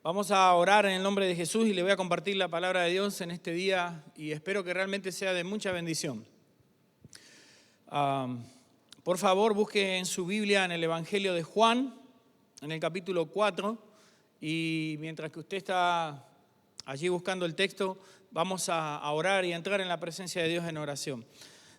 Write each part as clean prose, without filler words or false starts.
Vamos a orar en el nombre de Jesús y le voy a compartir la palabra de Dios en este día y espero que realmente sea de mucha bendición. Por favor, busque en su Biblia en el Evangelio de Juan, en el capítulo 4, y mientras que usted está allí buscando el texto, vamos a orar y a entrar en la presencia de Dios en oración.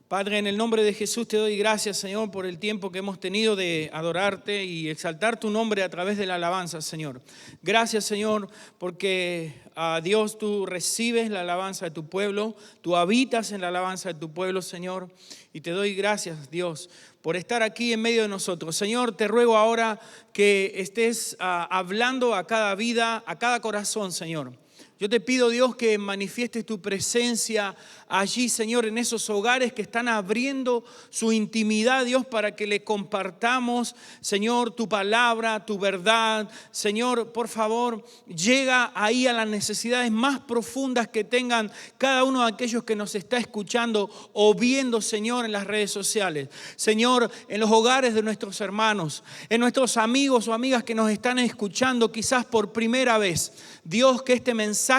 Padre, en el nombre de Jesús te doy gracias, Señor, por el tiempo que hemos tenido de adorarte y exaltar tu nombre a través de la alabanza, Señor. Gracias, Señor, porque Dios, tú recibes la alabanza de tu pueblo, tú habitas en la alabanza de tu pueblo, Señor, y te doy gracias, Dios, por estar aquí en medio de nosotros. Señor, te ruego ahora que estés hablando a cada vida, a cada corazón, Señor. Yo te pido, Dios, que manifiestes tu presencia allí, Señor, en esos hogares que están abriendo su intimidad, Dios, para que le compartamos, Señor, tu palabra, tu verdad. Señor, por favor, llega ahí a las necesidades más profundas que tengan cada uno de aquellos que nos está escuchando o viendo, Señor, en las redes sociales. Señor, en los hogares de nuestros hermanos, en nuestros amigos o amigas que nos están escuchando quizás por primera vez. Dios, que este mensaje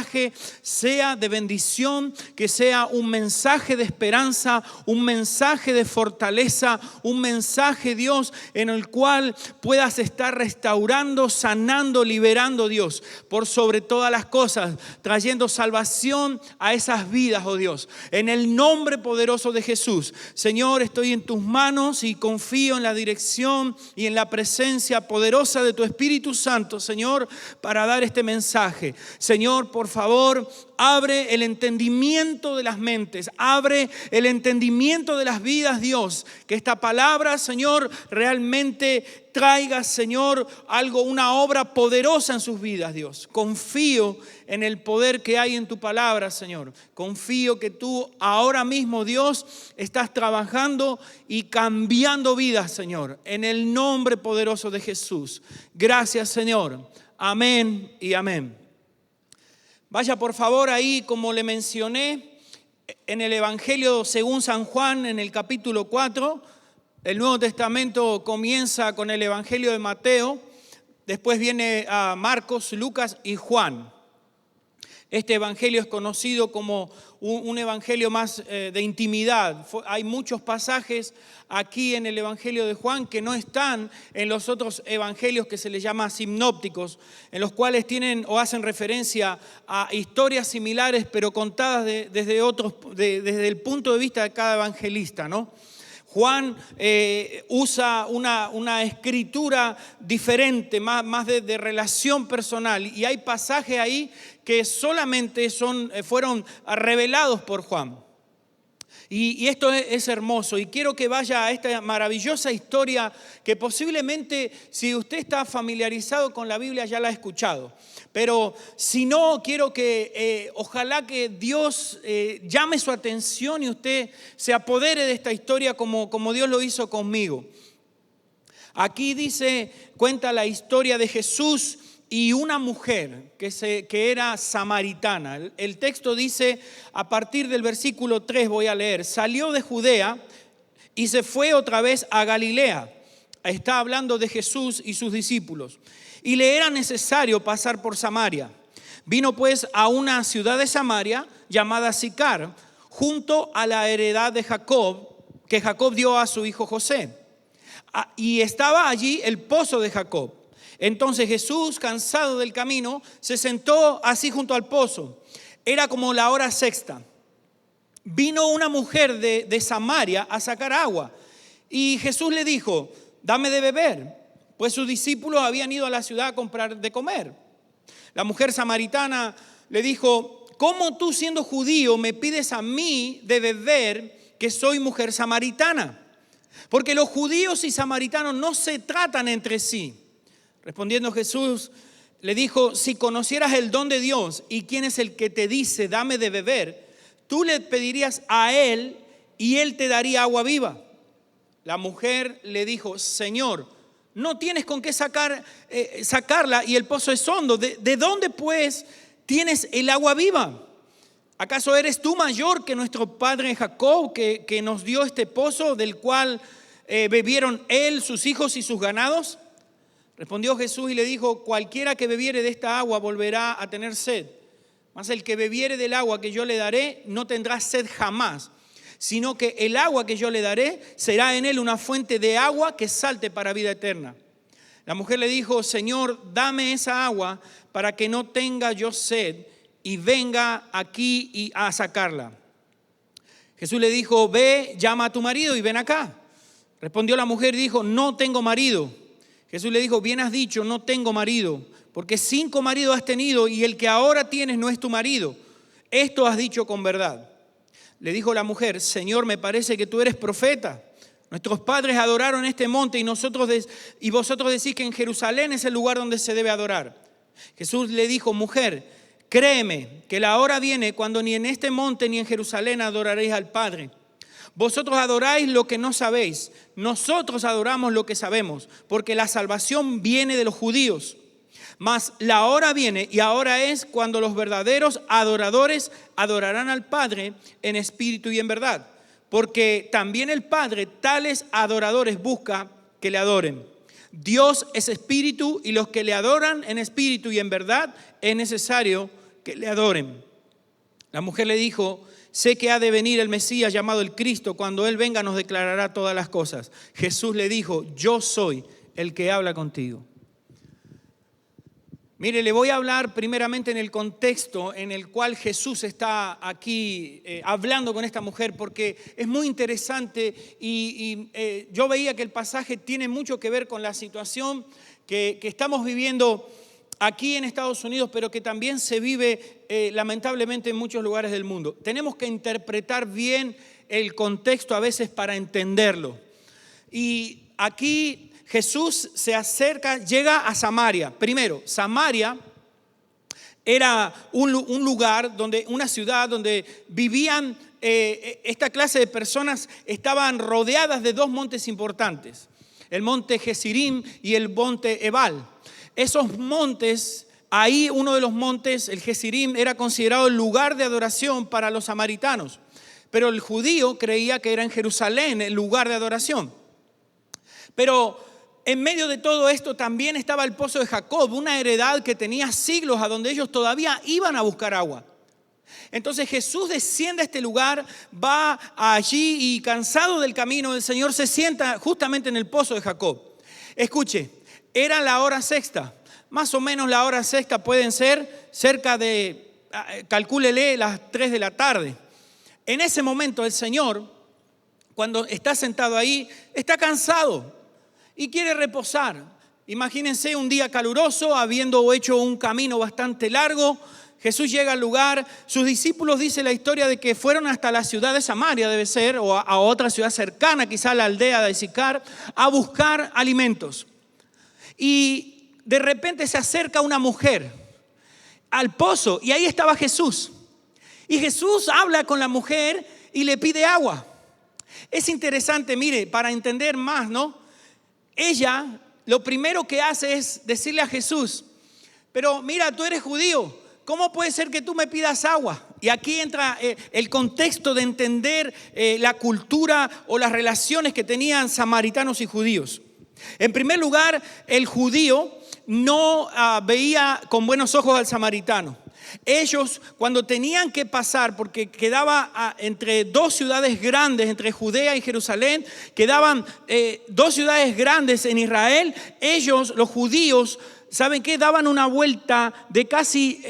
sea de bendición, que sea un mensaje de esperanza, un mensaje de fortaleza, un mensaje, Dios, en el cual puedas estar restaurando, sanando, liberando, Dios, por sobre todas las cosas, trayendo salvación a esas vidas, oh Dios. En el nombre poderoso de Jesús, Señor, estoy en tus manos y confío en la dirección y en la presencia poderosa de tu Espíritu Santo, Señor, para dar este mensaje. Señor, por favor, abre el entendimiento de las mentes, abre el entendimiento de las vidas, Dios. Que esta palabra, Señor, realmente traiga, Señor, una obra poderosa en sus vidas, Dios. Confío en el poder que hay en tu palabra, Señor. Confío que tú ahora mismo, Dios, estás trabajando y cambiando vidas, Señor. En el nombre poderoso de Jesús. Gracias, Señor. Amén y amén. Vaya por favor ahí, como le mencioné, en el Evangelio según San Juan, en el capítulo 4, el Nuevo Testamento comienza con el Evangelio de Mateo, después viene a Marcos, Lucas y Juan. Este evangelio es conocido como un evangelio más de intimidad. Hay muchos pasajes aquí en el evangelio de Juan que no están en los otros evangelios que se les llama sinópticos, en los cuales tienen o hacen referencia a historias similares pero contadas desde el punto de vista de cada evangelista, ¿no? Juan usa una escritura diferente, más de relación personal. Y hay pasajes ahí que solamente fueron revelados por Juan. Y esto es hermoso y quiero que vaya a esta maravillosa historia que posiblemente si usted está familiarizado con la Biblia ya la ha escuchado. Pero si no, quiero que ojalá que Dios llame su atención y usted se apodere de esta historia como Dios lo hizo conmigo. Aquí cuenta la historia de Jesús y una mujer que era samaritana. El texto dice, a partir del versículo 3 voy a leer, salió de Judea y se fue otra vez a Galilea. Está hablando de Jesús y sus discípulos. Y le era necesario pasar por Samaria. Vino pues a una ciudad de Samaria llamada Sicar, junto a la heredad de Jacob, que Jacob dio a su hijo José. Y estaba allí el pozo de Jacob. Entonces Jesús, cansado del camino, se sentó así junto al pozo. Era como la hora sexta. Vino una mujer de Samaria a sacar agua. Y Jesús le dijo, dame de beber. Pues sus discípulos habían ido a la ciudad a comprar de comer. La mujer samaritana le dijo, ¿cómo tú siendo judío me pides a mí de beber que soy mujer samaritana? Porque los judíos y samaritanos no se tratan entre sí. Respondiendo Jesús le dijo, si conocieras el don de Dios y quién es el que te dice, dame de beber, tú le pedirías a él y él te daría agua viva. La mujer le dijo, Señor, no tienes con qué sacarla y el pozo es hondo. ¿De dónde pues tienes el agua viva? ¿Acaso eres tú mayor que nuestro padre Jacob que nos dio este pozo del cual bebieron él, sus hijos y sus ganados? Respondió Jesús y le dijo: cualquiera que bebiere de esta agua volverá a tener sed. Mas el que bebiere del agua que yo le daré no tendrá sed jamás, sino que el agua que yo le daré será en él una fuente de agua que salte para vida eterna. La mujer le dijo: Señor, dame esa agua para que no tenga yo sed y venga aquí y a sacarla. Jesús le dijo: ve, llama a tu marido y ven acá. Respondió la mujer y dijo: no tengo marido. Jesús le dijo: bien has dicho, no tengo marido, porque 5 maridos has tenido y el que ahora tienes no es tu marido. Esto has dicho con verdad. Le dijo la mujer: Señor, me parece que tú eres profeta. Nuestros padres adoraron este monte y vosotros decís que en Jerusalén es el lugar donde se debe adorar. Jesús le dijo: mujer, créeme que la hora viene cuando ni en este monte ni en Jerusalén adoraréis al Padre. Vosotros adoráis lo que no sabéis, nosotros adoramos lo que sabemos, porque la salvación viene de los judíos. Mas la hora viene y ahora es cuando los verdaderos adoradores adorarán al Padre en espíritu y en verdad, porque también el Padre tales adoradores busca que le adoren. Dios es espíritu y los que le adoran en espíritu y en verdad es necesario que le adoren. La mujer le dijo: sé que ha de venir el Mesías llamado el Cristo. Cuando Él venga nos declarará todas las cosas. Jesús le dijo: yo soy el que habla contigo. Mire, le voy a hablar primeramente en el contexto en el cual Jesús está aquí hablando con esta mujer, porque es muy interesante y yo veía que el pasaje tiene mucho que ver con la situación que estamos viviendo aquí en Estados Unidos, pero que también se vive lamentablemente en muchos lugares del mundo. Tenemos que interpretar bien el contexto a veces para entenderlo. Y aquí Jesús se acerca, llega a Samaria. Primero, Samaria era un lugar, una ciudad donde vivían esta clase de personas. Estaban rodeadas de 2 montes importantes, el monte Gerizim y el monte Ebal. Esos montes, ahí uno de los montes, el Gerizim, era considerado el lugar de adoración para los samaritanos, pero el judío creía que era en Jerusalén el lugar de adoración. Pero en medio de todo esto también estaba el pozo de Jacob, una heredad que tenía siglos, a donde ellos todavía iban a buscar agua. Entonces Jesús desciende a este lugar, va allí y cansado del camino, el Señor se sienta justamente en el pozo de Jacob. Escuche, era la hora sexta, más o menos la hora sexta pueden ser cerca de, calcúlele, las 3 de la tarde. En ese momento el Señor, cuando está sentado ahí, está cansado y quiere reposar. Imagínense un día caluroso, habiendo hecho un camino bastante largo. Jesús llega al lugar. Sus discípulos, dice la historia, de que fueron hasta la ciudad de Samaria, debe ser, o a otra ciudad cercana, quizá a la aldea de Sicar, a buscar alimentos. Y de repente se acerca una mujer al pozo y ahí estaba Jesús. Y Jesús habla con la mujer y le pide agua. Es interesante, mire, para entender más, ¿no? Ella lo primero que hace es decirle a Jesús: pero mira, tú eres judío, ¿cómo puede ser que tú me pidas agua? Y aquí entra el contexto de entender la cultura o las relaciones que tenían samaritanos y judíos. En primer lugar, el judío no veía con buenos ojos al samaritano. Ellos, cuando tenían que pasar, porque quedaba entre 2 ciudades grandes, entre Judea y Jerusalén, quedaban 2 ciudades grandes en Israel. Ellos, los judíos, ¿saben qué? Daban una vuelta de casi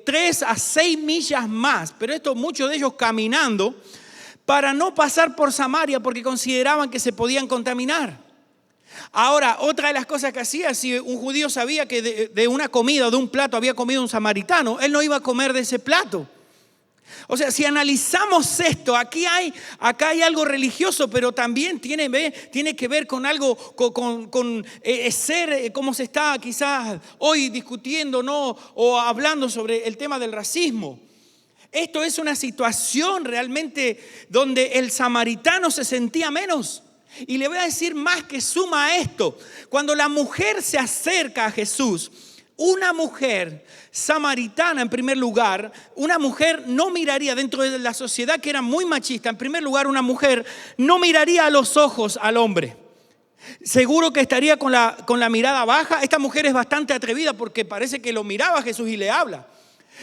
3 a 6 millas más, pero esto muchos de ellos caminando, para no pasar por Samaria, porque consideraban que se podían contaminar. Ahora, otra de las cosas que hacía, si un judío sabía que de una comida o de un plato había comido un samaritano, él no iba a comer de ese plato. O sea, si analizamos esto, acá hay algo religioso, pero también tiene que ver con algo, con ser, como se está quizás hoy discutiendo, ¿no? O hablando sobre el tema del racismo. Esto es una situación realmente donde el samaritano se sentía menos. Y le voy a decir más que suma a esto. Cuando la mujer se acerca a Jesús, una mujer samaritana en primer lugar, una mujer no miraría, dentro de la sociedad que era muy machista, en primer lugar una mujer no miraría a los ojos al hombre. Seguro que estaría con la mirada baja. Esta mujer es bastante atrevida porque parece que lo miraba a Jesús y le habla.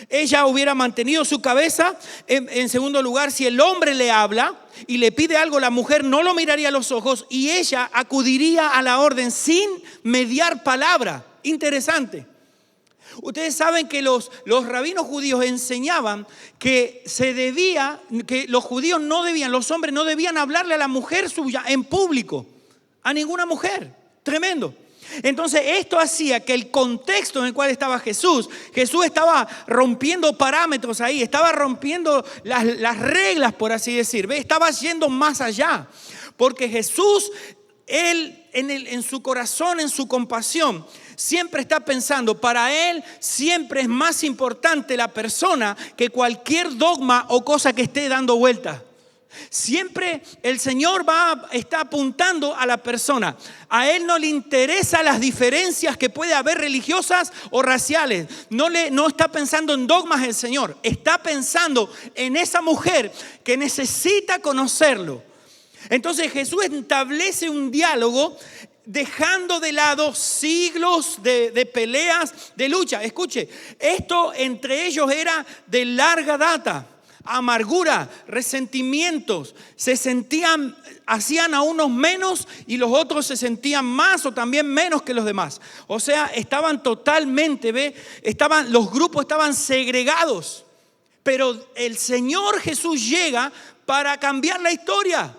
Ella hubiera mantenido su cabeza. En segundo lugar, si el hombre le habla y le pide algo, la mujer no lo miraría a los ojos y ella acudiría a la orden sin mediar palabra. Interesante. Ustedes saben que los rabinos judíos enseñaban que los judíos no debían, los hombres no debían hablarle a la mujer suya en público, a ninguna mujer. Tremendo. Entonces esto hacía que el contexto en el cual estaba Jesús estaba rompiendo parámetros ahí, estaba rompiendo las reglas, por así decir, ¿ve? Estaba yendo más allá, porque Jesús, él en su corazón, en su compasión, siempre está pensando, para él siempre es más importante la persona que cualquier dogma o cosa que esté dando vuelta. Siempre el Señor está apuntando a la persona. A Él no le interesan las diferencias que puede haber religiosas o raciales. No está pensando en dogmas el Señor. Está pensando en esa mujer que necesita conocerlo. Entonces Jesús establece un diálogo dejando de lado siglos de peleas, de lucha. Escuche, esto entre ellos era de larga data. Amargura, resentimientos, hacían a unos menos y los otros se sentían más o también menos que los demás. O sea, estaban totalmente, los grupos estaban segregados. Pero el Señor Jesús llega para cambiar la historia.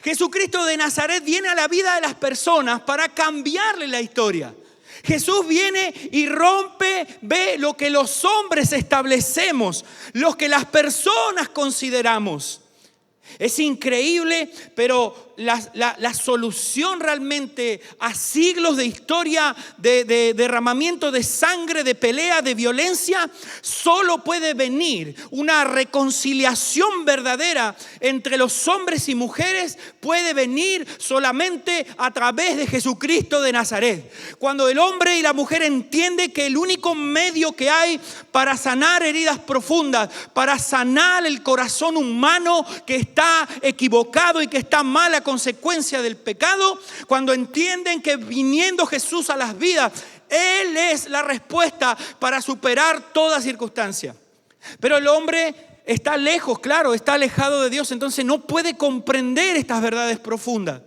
Jesucristo de Nazaret viene a la vida de las personas para cambiarle la historia. Jesús viene y rompe, lo que los hombres establecemos, lo que las personas consideramos. Es increíble, pero la solución realmente a siglos de historia, de derramamiento de sangre, de pelea, de violencia, solo puede venir una reconciliación verdadera entre los hombres y mujeres, puede venir solamente a través de Jesucristo de Nazaret. Cuando el hombre y la mujer entienden que el único medio que hay para sanar heridas profundas, para sanar el corazón humano que está equivocado y que está mal a consecuencia del pecado, cuando entienden que viniendo Jesús a las vidas, Él es la respuesta para superar toda circunstancia. Pero el hombre está lejos, claro, está alejado de Dios, entonces no puede comprender estas verdades profundas.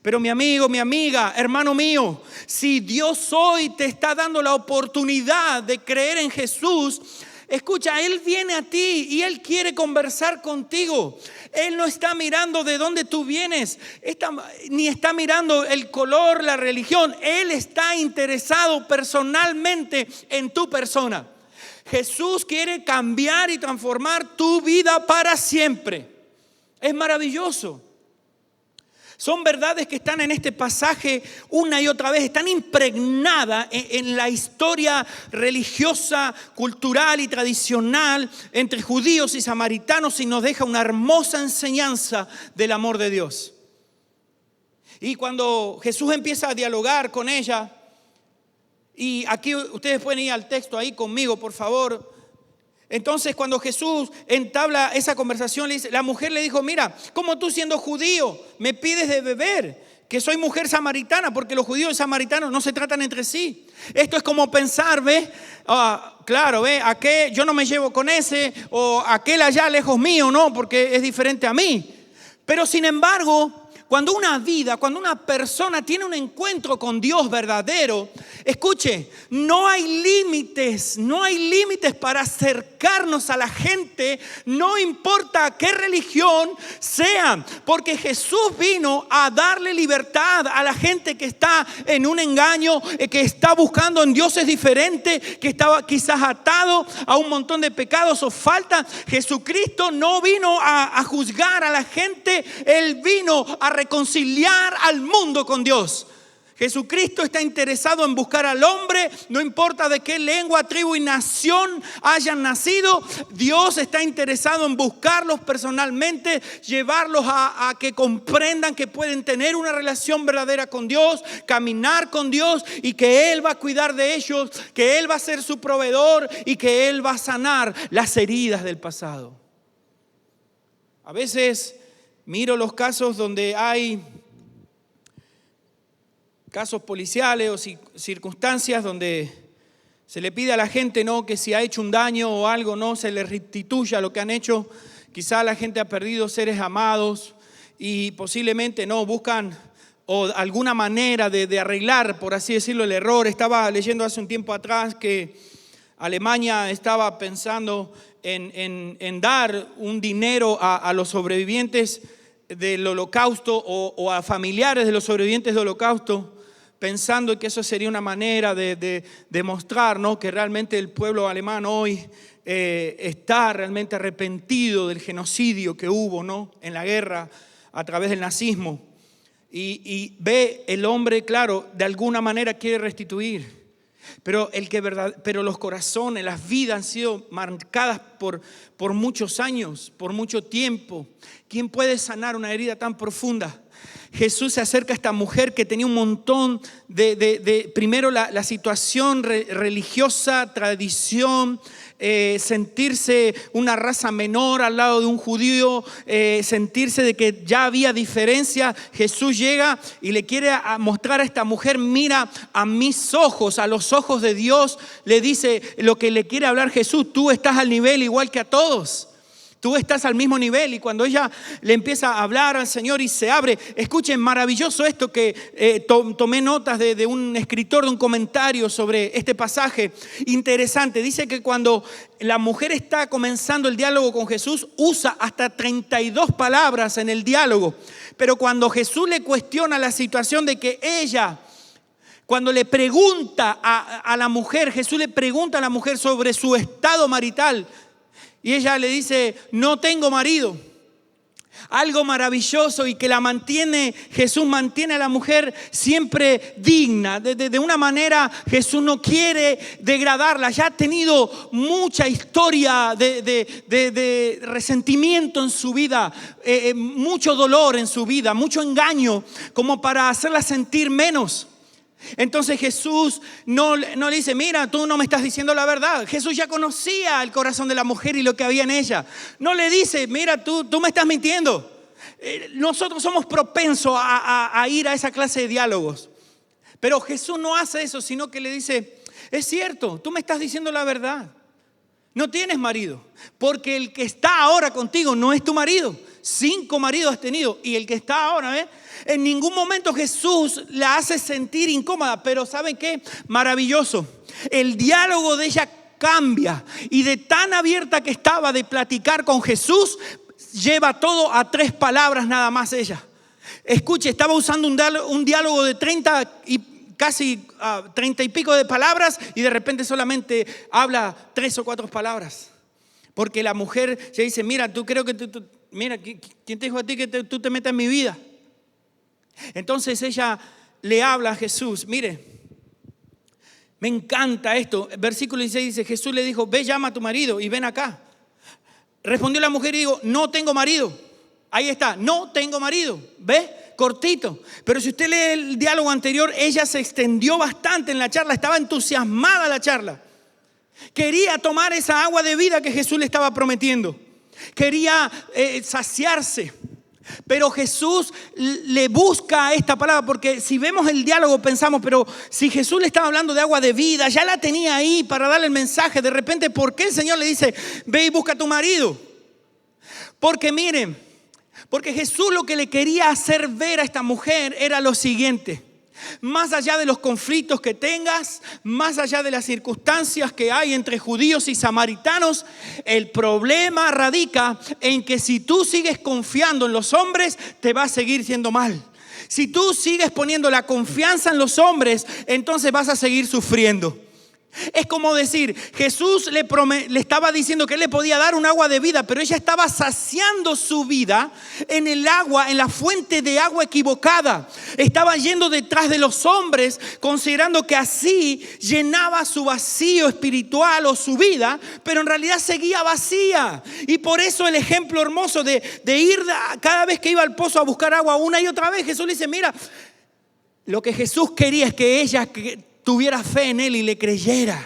Pero mi amigo, mi amiga, hermano mío, si Dios hoy te está dando la oportunidad de creer en Jesús, escucha, Él viene a ti y Él quiere conversar contigo. Él no está mirando de dónde tú vienes, ni está mirando el color, la religión. Él está interesado personalmente en tu persona. Jesús quiere cambiar y transformar tu vida para siempre. Es maravilloso. Son verdades que están en este pasaje una y otra vez, están impregnadas en la historia religiosa, cultural y tradicional entre judíos y samaritanos y nos deja una hermosa enseñanza del amor de Dios. Y cuando Jesús empieza a dialogar con ella, y aquí ustedes pueden ir al texto ahí conmigo, por favor. Entonces cuando Jesús entabla esa conversación, la mujer le dijo, mira, ¿cómo tú siendo judío me pides de beber? Que soy mujer samaritana, porque los judíos y samaritanos no se tratan entre sí. Esto es como pensar, claro, aquel yo no me llevo con ese, o aquel allá lejos mío, no, porque es diferente a mí. Pero sin embargo, cuando una persona tiene un encuentro con Dios verdadero, escuche, no hay límites para acercarnos a la gente, no importa qué religión sea, porque Jesús vino a darle libertad a la gente que está en un engaño, que está buscando en dioses diferentes, que estaba quizás atado a un montón de pecados o faltas. Jesucristo no vino a juzgar a la gente, Él vino a reconciliar al mundo con Dios. Jesucristo está interesado en buscar al hombre, no importa de qué lengua, tribu y nación hayan nacido. Dios está interesado en buscarlos personalmente, llevarlos a que comprendan que pueden tener una relación verdadera con Dios, caminar con Dios y que Él va a cuidar de ellos, que Él va a ser su proveedor y que Él va a sanar las heridas del pasado. A veces miro los casos donde hay casos policiales o circunstancias donde se le pide a la gente, ¿no?, que si ha hecho un daño o algo, no se le restituya lo que han hecho. Quizá la gente ha perdido seres amados y posiblemente no buscan o alguna manera de arreglar, por así decirlo, el error. Estaba leyendo hace un tiempo atrás que Alemania estaba pensando en dar un dinero a los sobrevivientes del Holocausto o a familiares de los sobrevivientes del Holocausto, pensando que eso sería una manera de demostrar, ¿no?, que realmente el pueblo alemán hoy está realmente arrepentido del genocidio que hubo, ¿no?, en la guerra a través del nazismo. Y ve el hombre, claro, de alguna manera quiere restituir. Pero los corazones, las vidas han sido marcadas por muchos años, por mucho tiempo. ¿Quién puede sanar una herida tan profunda? Jesús se acerca a esta mujer que tenía un montón primero la situación religiosa, tradición, sentirse una raza menor al lado de un judío, sentirse de que ya había diferencia. Jesús llega y le quiere mostrar a esta mujer: mira a mis ojos, a los ojos de Dios. Le dice lo que le quiere hablar Jesús: tú estás al nivel igual que a todos. Tú estás al mismo nivel. Y cuando ella le empieza a hablar al Señor y se abre, escuchen, maravilloso esto que tomé notas de un escritor, de un comentario sobre este pasaje. Interesante, dice que cuando la mujer está comenzando el diálogo con Jesús, usa hasta 32 palabras en el diálogo. Pero cuando Jesús le cuestiona la situación de que ella, cuando le pregunta a la mujer, Jesús le pregunta a la mujer sobre su estado marital, y ella le dice: no tengo marido. Algo maravilloso y que la mantiene, Jesús mantiene a la mujer siempre digna. De una manera, Jesús no quiere degradarla. Ya ha tenido mucha historia de resentimiento en su vida, mucho dolor en su vida, mucho engaño, como para hacerla sentir menos. Entonces Jesús no le dice: mira, tú no me estás diciendo la verdad. Jesús ya conocía el corazón de la mujer y lo que había en ella. No le dice: mira, tú me estás mintiendo. Nosotros somos propensos a ir a esa clase de diálogos. Pero Jesús no hace eso, sino que le dice: es cierto, tú me estás diciendo la verdad. No tienes marido, porque el que está ahora contigo no es tu marido. 5 maridos has tenido y el que está ahora, en ningún momento Jesús la hace sentir incómoda. Pero ¿saben qué? Maravilloso. El diálogo de ella cambia, y de tan abierta que estaba de platicar con Jesús, lleva todo a 3 palabras nada más ella. Escuche, estaba usando un diálogo de 30 y casi 30 y pico de palabras, y de repente solamente habla 3 o 4 palabras. Porque la mujer se dice: mira, tú creo que mira, ¿quién te dijo a ti que tú te metas en mi vida? Entonces ella le habla a Jesús. Mire, me encanta esto. Versículo 16 dice: Jesús le dijo: ve, llama a tu marido y ven acá. Respondió la mujer y dijo: no tengo marido. Ahí está, no tengo marido. ¿Ve? Cortito. Pero si usted lee el diálogo anterior, ella se extendió bastante en la charla. Estaba entusiasmada la charla. Quería tomar esa agua de vida que Jesús le estaba prometiendo. Quería saciarse. Pero Jesús le busca esta palabra, porque si vemos el diálogo pensamos: pero si Jesús le estaba hablando de agua de vida, ya la tenía ahí para darle el mensaje. De repente, ¿por qué el Señor le dice: ve y busca a tu marido? Porque miren, porque Jesús lo que le quería hacer ver a esta mujer era lo siguiente: más allá de los conflictos que tengas, más allá de las circunstancias que hay entre judíos y samaritanos, el problema radica en que si tú sigues confiando en los hombres, te va a seguir siendo mal. Si tú sigues poniendo la confianza en los hombres, entonces vas a seguir sufriendo. Es como decir, Jesús le estaba diciendo que él le podía dar un agua de vida, pero ella estaba saciando su vida en el agua, en la fuente de agua equivocada. Estaba yendo detrás de los hombres, considerando que así llenaba su vacío espiritual o su vida, pero en realidad seguía vacía. Y por eso el ejemplo hermoso de ir cada vez que iba al pozo a buscar agua una y otra vez, Jesús le dice: mira, lo que Jesús quería es que ella tuviera fe en él y le creyera.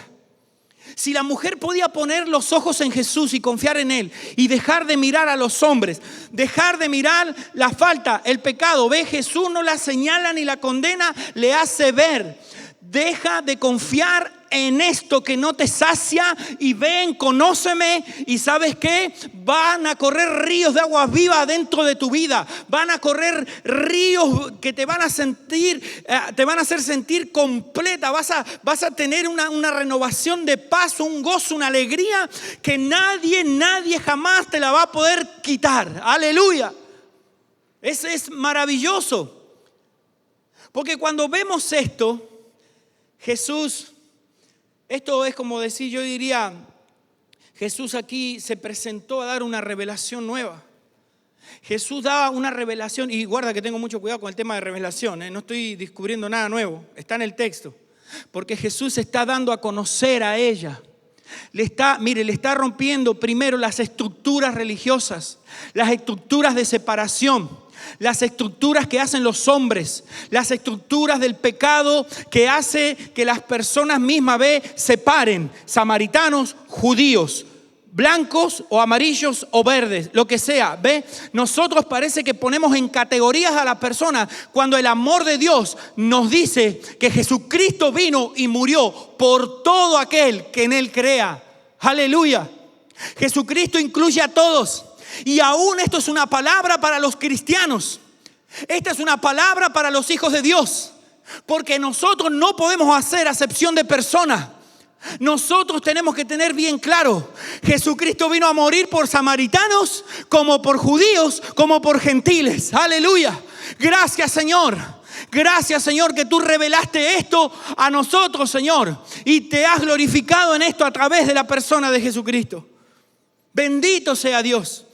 Si la mujer podía poner los ojos en Jesús y confiar en Él y dejar de mirar a los hombres, dejar de mirar la falta, el pecado, ve, Jesús no la señala ni la condena, le hace ver. Deja de confiar en esto que no te sacia y ven, conóceme, y ¿sabes qué? Van a correr ríos de agua viva dentro de tu vida. Van a correr ríos que te van a hacer sentir completa. Vas a tener una renovación de paz, un gozo, una alegría que nadie jamás te la va a poder quitar. Aleluya. Es maravilloso. Porque cuando vemos esto, Jesús, esto es como decir, yo diría, Jesús aquí se presentó a dar una revelación nueva. Jesús daba una revelación, y guarda que tengo mucho cuidado con el tema de revelación, no estoy descubriendo nada nuevo, está en el texto. Porque Jesús está dando a conocer a ella. Le está rompiendo primero las estructuras religiosas, las estructuras de separación, las estructuras que hacen los hombres, las estructuras del pecado que hace que las personas mismas separen samaritanos, judíos, blancos o amarillos o verdes, lo que sea. Nosotros parece que ponemos en categorías a las personas cuando el amor de Dios nos dice que Jesucristo vino y murió por todo aquel que en Él crea. Aleluya. Jesucristo incluye a todos. Y aún esto es una palabra para los cristianos. Esta es una palabra para los hijos de Dios. Porque nosotros no podemos hacer acepción de personas. Nosotros tenemos que tener bien claro: Jesucristo vino a morir por samaritanos, como por judíos, como por gentiles. Aleluya. Gracias, Señor. Gracias, Señor, que tú revelaste esto a nosotros, Señor. Y te has glorificado en esto a través de la persona de Jesucristo. Bendito sea Dios.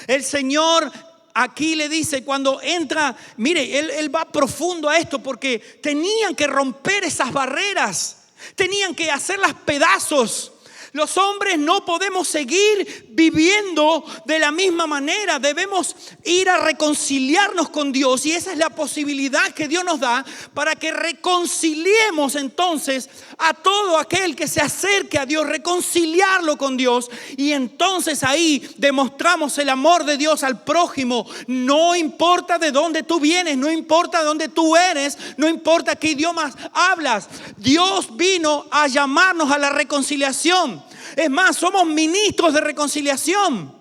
El Señor aquí le dice cuando entra, mire, Él va profundo a esto porque tenían que romper esas barreras, tenían que hacerlas pedazos. Los hombres no podemos seguir viviendo de la misma manera. Debemos ir a reconciliarnos con Dios, y esa es la posibilidad que Dios nos da para que reconciliemos entonces a todo aquel que se acerque a Dios, reconciliarlo con Dios, y entonces ahí demostramos el amor de Dios al prójimo. No importa de dónde tú vienes, no importa de dónde tú eres, no importa qué idiomas hablas. Dios vino a llamarnos a la reconciliación. Es más, somos ministros de reconciliación.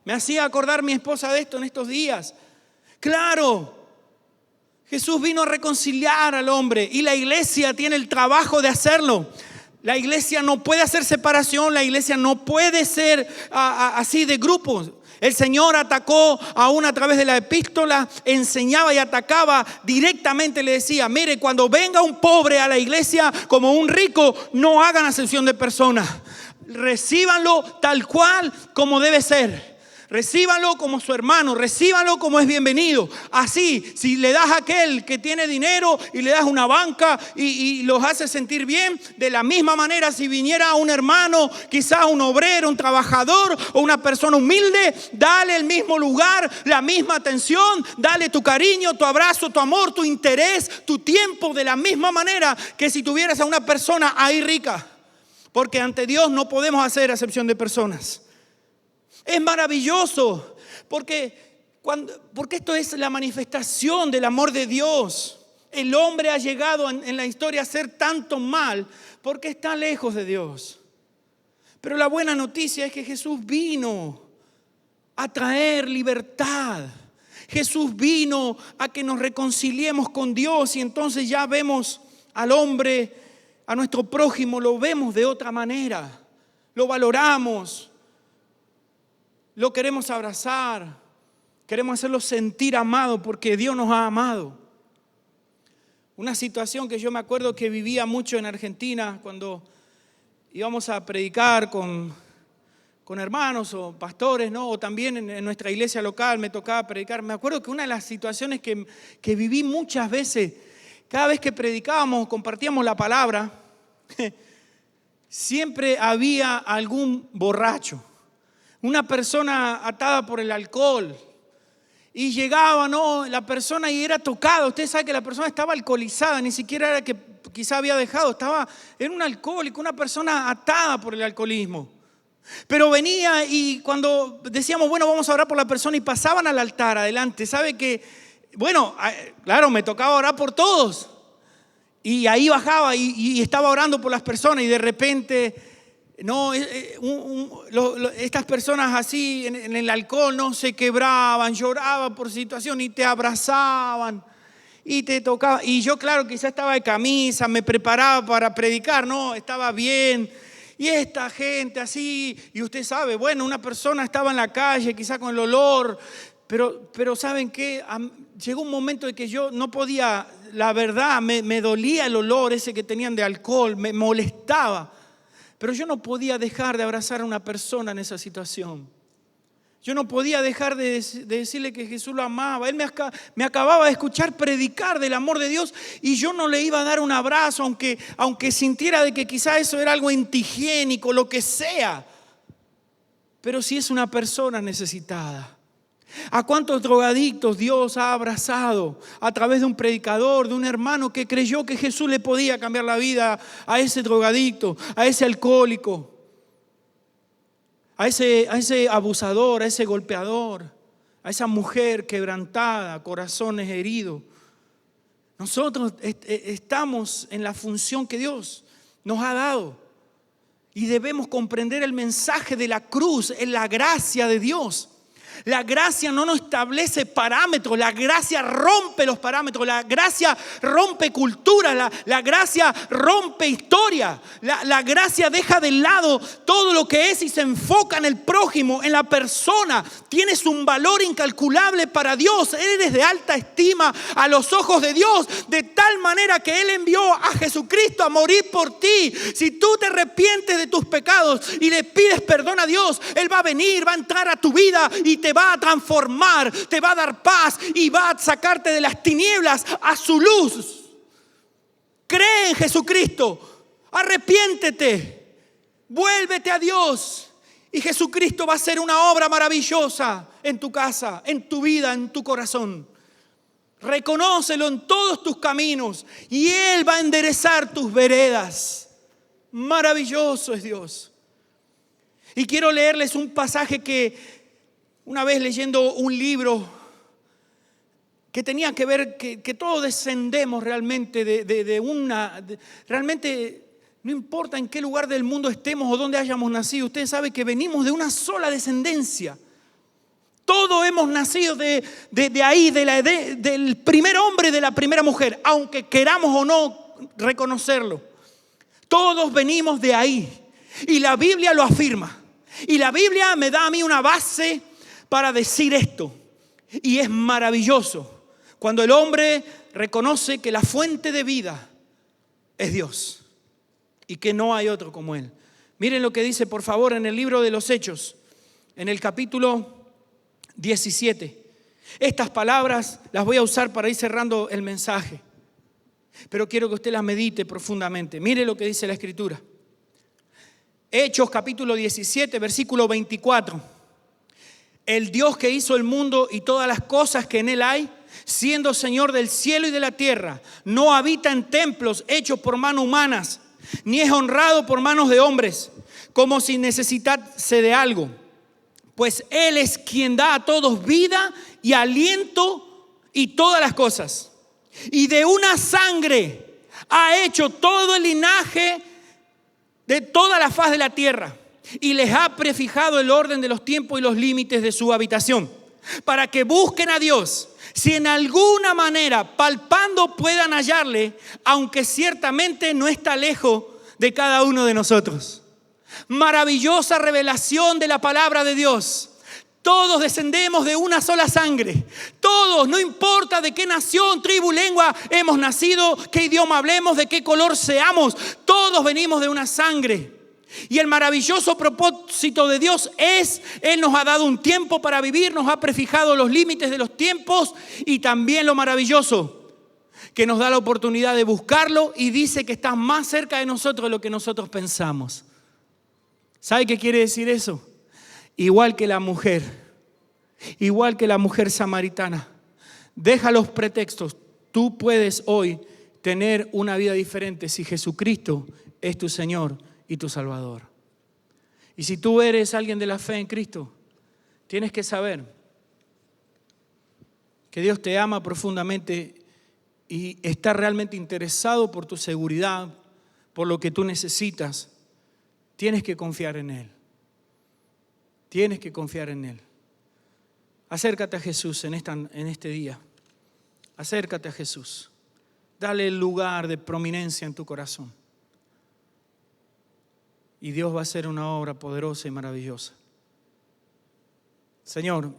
Me hacía acordar mi esposa de esto en estos días. Claro, Jesús vino a reconciliar al hombre y la iglesia tiene el trabajo de hacerlo. La iglesia no puede hacer separación, la iglesia no puede ser así de grupos. El Señor atacó aún a través de la epístola, enseñaba y atacaba directamente. Le decía: mire, cuando venga un pobre a la iglesia como un rico, no hagan acepción de personas. Recíbanlo tal cual como debe ser. Recíbanlo como su hermano, recíbanlo como es bienvenido. Así, si le das a aquel que tiene dinero y le das una banca y los hace sentir bien, de la misma manera si viniera un hermano, quizás un obrero, un trabajador o una persona humilde, dale el mismo lugar, la misma atención, dale tu cariño, tu abrazo, tu amor, tu interés, tu tiempo, de la misma manera que si tuvieras a una persona ahí rica. Porque ante Dios no podemos hacer acepción de personas. Es maravilloso porque esto es la manifestación del amor de Dios. El hombre ha llegado en la historia a hacer tanto mal porque está lejos de Dios. Pero la buena noticia es que Jesús vino a traer libertad. Jesús vino a que nos reconciliemos con Dios, y entonces ya vemos al hombre, a nuestro prójimo, lo vemos de otra manera. Lo valoramos. Lo queremos abrazar, queremos hacerlo sentir amado porque Dios nos ha amado. Una situación que yo me acuerdo que vivía mucho en Argentina cuando íbamos a predicar con hermanos o pastores, ¿no? O también en nuestra iglesia local me tocaba predicar. Me acuerdo que una de las situaciones que viví muchas veces, cada vez que predicábamos, compartíamos la palabra, siempre había algún borracho. Una persona atada por el alcohol. Y llegaba, ¿no? La persona y era tocada. Usted sabe que la persona estaba alcoholizada. Ni siquiera era que quizá había dejado, era un alcohólico, una persona atada por el alcoholismo. Pero venía y cuando decíamos, bueno, vamos a orar por la persona y pasaban al altar adelante, ¿sabe que? Bueno, claro, me tocaba orar por todos. Y ahí bajaba y estaba orando por las personas y de repente, no, estas personas así en el alcohol no se quebraban, lloraban por situación y te abrazaban y te tocaban. Y yo, claro, quizás estaba de camisa, me preparaba para predicar, no, estaba bien. Y esta gente así, y usted sabe, bueno, una persona estaba en la calle, quizás con el olor, pero ¿saben qué? Llegó un momento de que yo no podía, la verdad, me dolía el olor ese que tenían de alcohol, me molestaba. Pero yo no podía dejar de abrazar a una persona en esa situación. Yo no podía dejar de decirle que Jesús lo amaba. Él me acababa de escuchar predicar del amor de Dios y yo no le iba a dar un abrazo, aunque sintiera de que quizá eso era algo antihigiénico, lo que sea. Pero si es una persona necesitada. ¿A cuántos drogadictos Dios ha abrazado a través de un predicador, de un hermano que creyó que Jesús le podía cambiar la vida a ese drogadicto, a ese alcohólico, a ese abusador, a ese golpeador, a esa mujer quebrantada, corazones heridos? Nosotros estamos en la función que Dios nos ha dado y debemos comprender el mensaje de la cruz, en la gracia de Dios. La gracia no nos establece parámetros, la gracia rompe los parámetros, la gracia rompe cultura, la gracia rompe historia, la gracia deja de lado todo lo que es y se enfoca en el prójimo, en la persona. Tienes un valor incalculable para Dios, eres de alta estima a los ojos de Dios, de tal manera que Él envió a Jesucristo a morir por ti. Si tú te arrepientes de tus pecados y le pides perdón a Dios, Él va a venir, va a entrar a tu vida y te va a transformar, te va a dar paz y va a sacarte de las tinieblas a su luz. Cree en Jesucristo, arrepiéntete, vuélvete a Dios y Jesucristo va a hacer una obra maravillosa en tu casa, en tu vida, en tu corazón. Reconócelo en todos tus caminos y Él va a enderezar tus veredas. Maravilloso es Dios. Y quiero leerles un pasaje que una vez leyendo un libro que tenía que ver que todos descendemos realmente realmente no importa en qué lugar del mundo estemos o dónde hayamos nacido, usted sabe que venimos de una sola descendencia. Todos hemos nacido de ahí, del primer hombre y de la primera mujer, aunque queramos o no reconocerlo. Todos venimos de ahí y la Biblia lo afirma. Y la Biblia me da a mí una base para decir esto. Y es maravilloso cuando el hombre reconoce que la fuente de vida es Dios y que no hay otro como Él. Miren lo que dice, por favor, en el libro de los Hechos, en el capítulo 17. Estas palabras las voy a usar para ir cerrando el mensaje, pero quiero que usted las medite profundamente. Mire lo que dice la Escritura. Hechos capítulo 17, versículo 24. El Dios que hizo el mundo y todas las cosas que en él hay, siendo Señor del cielo y de la tierra, no habita en templos hechos por manos humanas, ni es honrado por manos de hombres, como si necesitase de algo. Pues Él es quien da a todos vida y aliento y todas las cosas. Y de una sangre ha hecho todo el linaje de toda la faz de la tierra. Y les ha prefijado el orden de los tiempos y los límites de su habitación, para que busquen a Dios, si en alguna manera palpando puedan hallarle, aunque ciertamente no está lejos de cada uno de nosotros. Maravillosa revelación de la palabra de Dios. Todos descendemos de una sola sangre. Todos, no importa de qué nación, tribu, lengua hemos nacido, qué idioma hablemos, de qué color seamos. Todos venimos de una sangre. Y el maravilloso propósito de Dios es, Él nos ha dado un tiempo para vivir, nos ha prefijado los límites de los tiempos y también lo maravilloso, que nos da la oportunidad de buscarlo y dice que está más cerca de nosotros de lo que nosotros pensamos. ¿Sabe qué quiere decir eso? Igual que la mujer samaritana, deja los pretextos. Tú puedes hoy tener una vida diferente si Jesucristo es tu Señor y tu Salvador. Y si tú eres alguien de la fe en Cristo, tienes que saber que Dios te ama profundamente y está realmente interesado por tu seguridad, por lo que tú necesitas. Tienes que confiar en Él. Tienes que confiar en Él. Acércate a Jesús en este día. Acércate a Jesús. Dale el lugar de prominencia en tu corazón. Y Dios va a hacer una obra poderosa y maravillosa. Señor,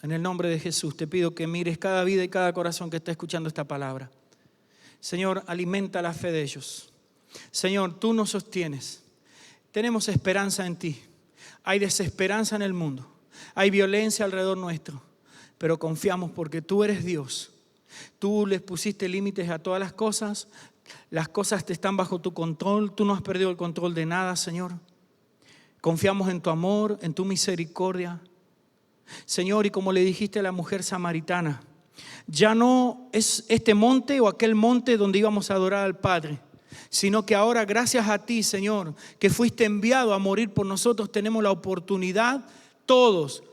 en el nombre de Jesús te pido que mires cada vida y cada corazón que está escuchando esta palabra. Señor, alimenta la fe de ellos. Señor, tú nos sostienes. Tenemos esperanza en ti. Hay desesperanza en el mundo. Hay violencia alrededor nuestro. Pero confiamos porque tú eres Dios. Tú les pusiste límites a todas las cosas. Las cosas te están bajo tu control. Tú no has perdido el control de nada, Señor. Confiamos en tu amor, en tu misericordia. Señor, y como le dijiste a la mujer samaritana, ya no es este monte o aquel monte donde íbamos a adorar al Padre, sino que ahora, gracias a ti, Señor, que fuiste enviado a morir por nosotros, tenemos la oportunidad todos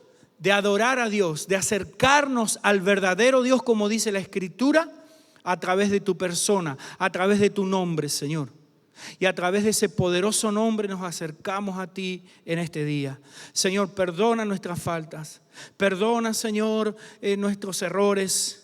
de adorar a Dios, de acercarnos al verdadero Dios, como dice la Escritura, a través de tu persona, a través de tu nombre, Señor. Y a través de ese poderoso nombre nos acercamos a ti en este día. Señor, perdona nuestras faltas. Perdona, Señor, nuestros errores.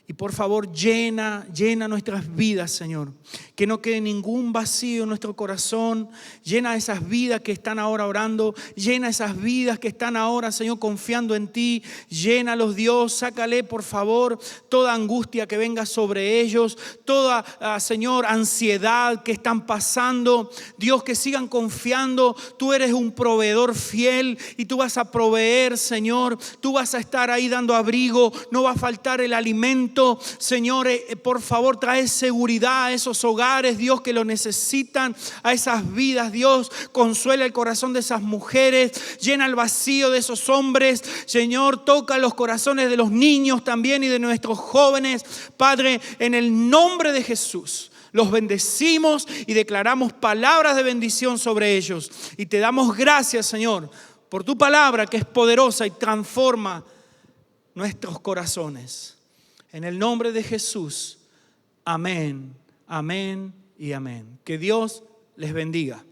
Y por favor, llena nuestras vidas, Señor. Que no quede ningún vacío en nuestro corazón. Llena esas vidas que están ahora orando. Llena esas vidas que están ahora, Señor, confiando en ti. Llénalos, Dios. Sácale, por favor, toda angustia que venga sobre ellos. Toda, Señor, ansiedad que están pasando. Dios, que sigan confiando. Tú eres un proveedor fiel y tú vas a proveer, Señor. Tú vas a estar ahí dando abrigo. No va a faltar el alimento. Señor, por favor, trae seguridad a esos hogares, Dios, que lo necesitan, a esas vidas, Dios. Consuela el corazón de esas mujeres, llena el vacío de esos hombres. Señor, toca los corazones de los niños también y de nuestros jóvenes. Padre, en el nombre de Jesús, los bendecimos y declaramos palabras de bendición sobre ellos. Y te damos gracias, Señor, por tu palabra que es poderosa y transforma nuestros corazones. En el nombre de Jesús, amén, amén y amén. Que Dios les bendiga.